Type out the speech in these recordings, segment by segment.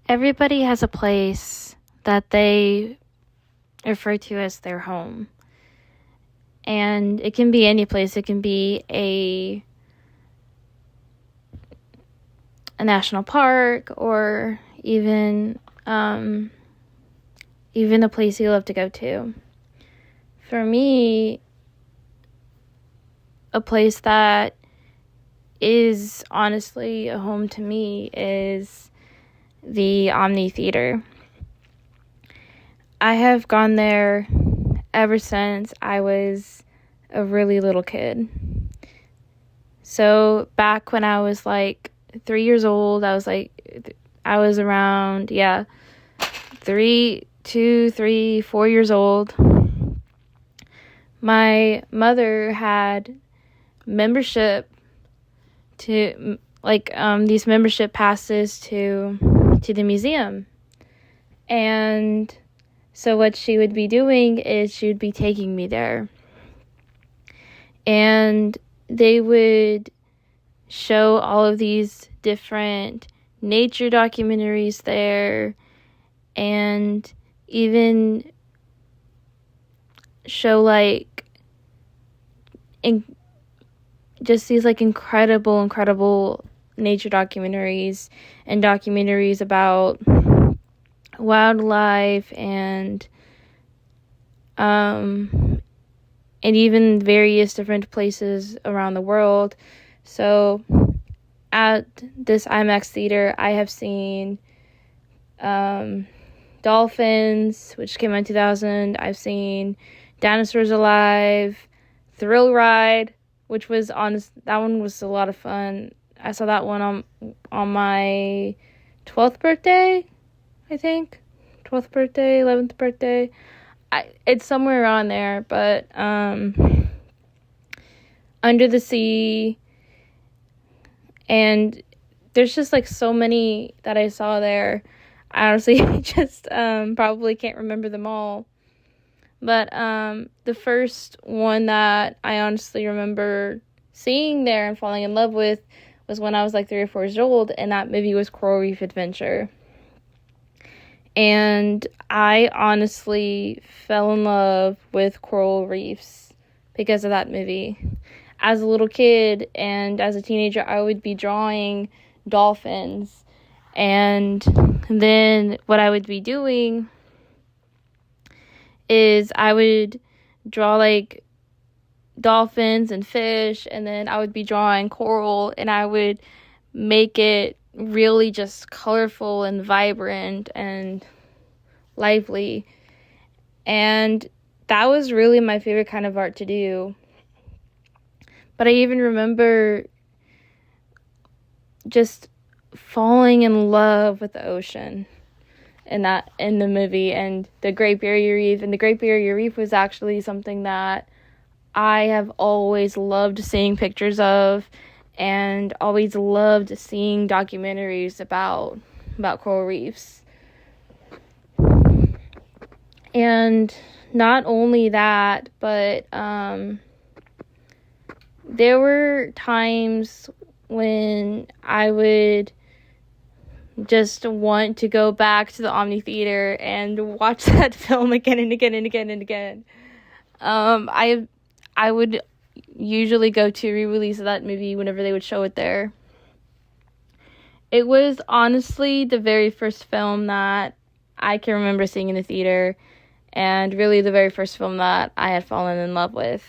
Everybody has a place that they refer to as their home. And it can be any place. It can be a national park, or even a place you love to go to. For me, a place that is honestly a home to me is the Omni Theater. I have gone there ever since I was a really little kid. So back when I was like 3 years old, I was around, 4 years old. My mother had membership to these membership passes to the museum. And so what she would be doing is she would be taking me there. And they would show all of these different nature documentaries there, and even show just these incredible nature documentaries, and documentaries about wildlife and even various different places around the world. So at this IMAX theater, I have seen Dolphins, which came out in 2000. I've seen Dinosaurs Alive, Thrill Ride, which was that one was a lot of fun. I saw that one on my 12th birthday, I think. 12th birthday, 11th birthday. It's somewhere around there, but Under the Sea, and there's just so many that I saw there. I honestly just probably can't remember them all. But the first one that I honestly remember seeing there and falling in love with was when I was 3 or 4 years old, and that movie was Coral Reef Adventure. And I honestly fell in love with coral reefs because of that movie. As a little kid and as a teenager, I would be drawing dolphins. And then what I would be doing is I would draw dolphins and fish, and then I would be drawing coral, and I would make it really just colorful and vibrant and lively. And that was really my favorite kind of art to do. But I even remember just falling in love with the ocean in the movie, and the Great Barrier Reef. And the Great Barrier Reef was actually something that I have always loved seeing pictures of, and always loved seeing documentaries about coral reefs. And not only that, but there were times when I would just want to go back to the Omni Theater and watch that film again and again and again and again. I would usually go to re-release of that movie whenever they would show it there. It was honestly the very first film that I can remember seeing in the theater, and really the very first film that I had fallen in love with.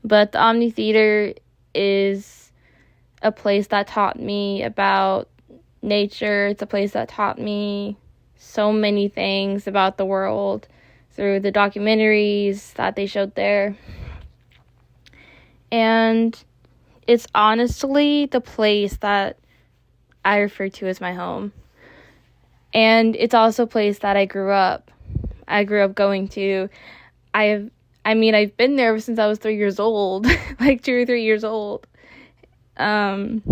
But the Omni Theater is a place that taught me about nature. It's a place that taught me so many things about the world through the documentaries that they showed there. And it's honestly the place that I refer to as my home. And it's also a place that I grew up going to. I've been there ever since I was 3 years old, 2 or 3 years old. And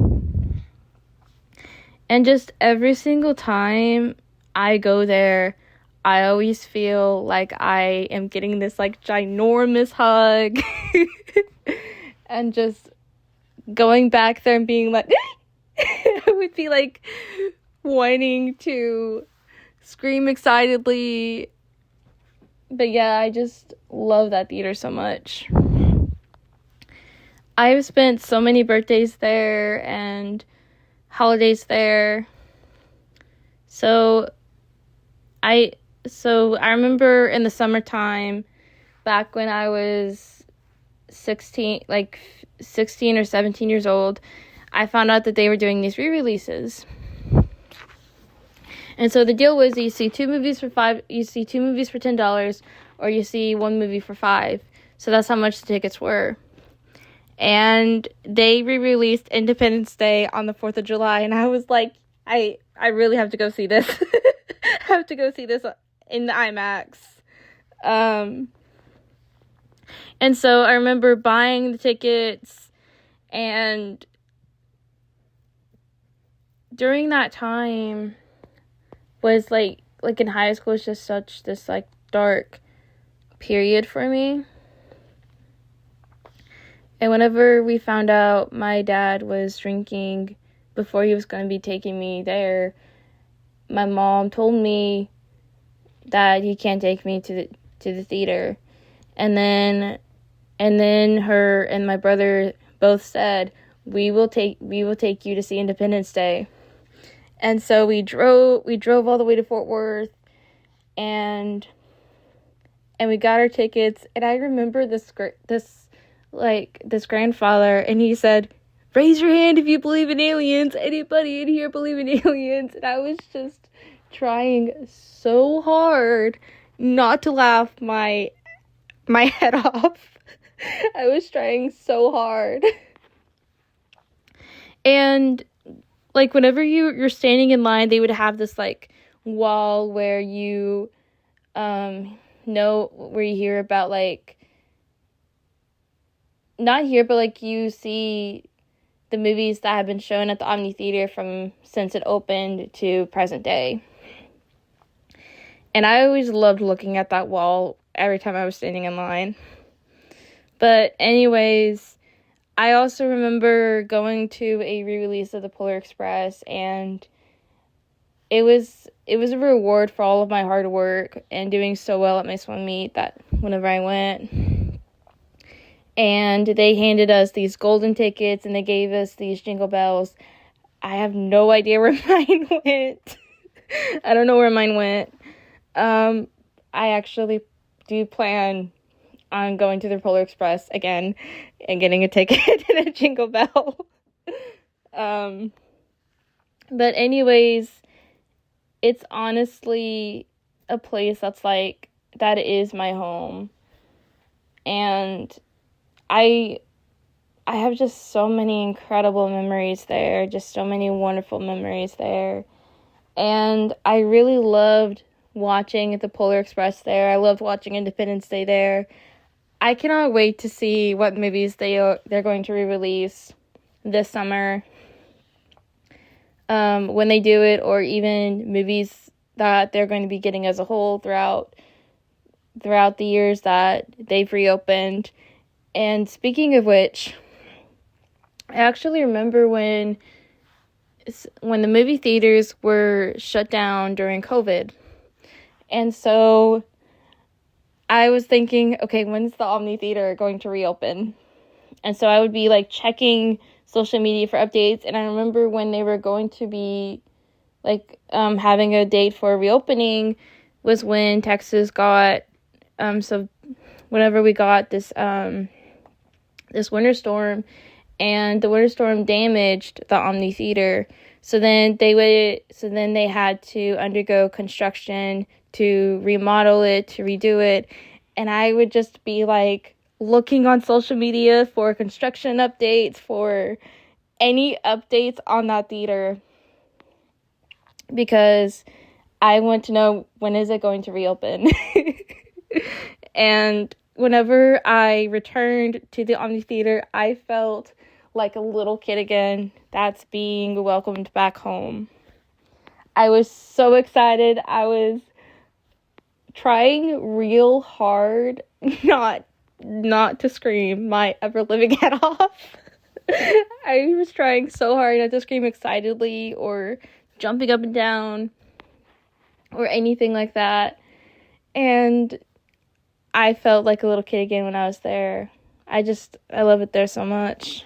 just every single time I go there, I always feel like I am getting this ginormous hug. And just going back there and being I would be wanting to scream excitedly. But yeah, I just love that theater so much. I've spent so many birthdays there and holidays there. So I remember in the summertime, back when I was 16 or 17 years old, I found out that they were doing these re-releases. And so the deal was you see two movies for $10, or you see one movie for $5. So that's how much the tickets were. And they re-released Independence Day on the 4th of July, and I was like, I really have to go see this. I have to go see this in the IMAX. And so I remember buying the tickets, and during that time was like in high school, was just such this like dark period for me. And whenever we found out my dad was drinking before he was going to be taking me there, my mom told me that he can't take me to the theater. And then her and my brother both said, we will take you to see Independence Day. And so we drove all the way to Fort Worth, and we got our tickets. And I remember this grandfather, and he said, "Raise your hand if you believe in aliens. Anybody in here believe in aliens?" And I was just trying so hard not to laugh my head off. I was trying so hard. And like whenever you're standing in line, they would have this like wall where you where you hear about like, not here, but like you see the movies that have been shown at the Omni Theater from since it opened to present day. And I always loved looking at that wall every time I was standing in line. But anyways, I also remember going to a re-release of The Polar Express, and it was a reward for all of my hard work and doing so well at my swim meet that whenever I went. And they handed us these golden tickets, and they gave us these jingle bells. I have no idea where mine went. I don't know where mine went. I actually do plan on going to the Polar Express again and getting a ticket and a jingle bell. But anyways, it's honestly a place that is my home. And I have just so many incredible memories there, just so many wonderful memories there. And I really loved watching the Polar Express there. I loved watching Independence Day there. I cannot wait to see what movies they're going to re-release this summer when they do it, or even movies that they're going to be getting as a whole throughout the years that they've reopened. And speaking of which, I actually remember when the movie theaters were shut down during COVID. And so I was thinking, okay, when's the Omni Theater going to reopen? And so I would be like checking social media for updates. And I remember when they were going to be like having a date for reopening was when Texas got so whenever we got this winter storm, and the winter storm damaged the Omni Theater. So then they had to undergo construction to remodel it, to redo it. And I would just be like looking on social media for construction updates, for any updates on that theater, because I want to know, when is it going to reopen? And whenever I returned to the Omni Theater, I felt like a little kid again that's being welcomed back home. I was so excited. I was trying real hard not to scream my ever-living head off. I was trying so hard not to scream excitedly or jumping up and down or anything like that. And I felt like a little kid again when I was there. I love it there so much.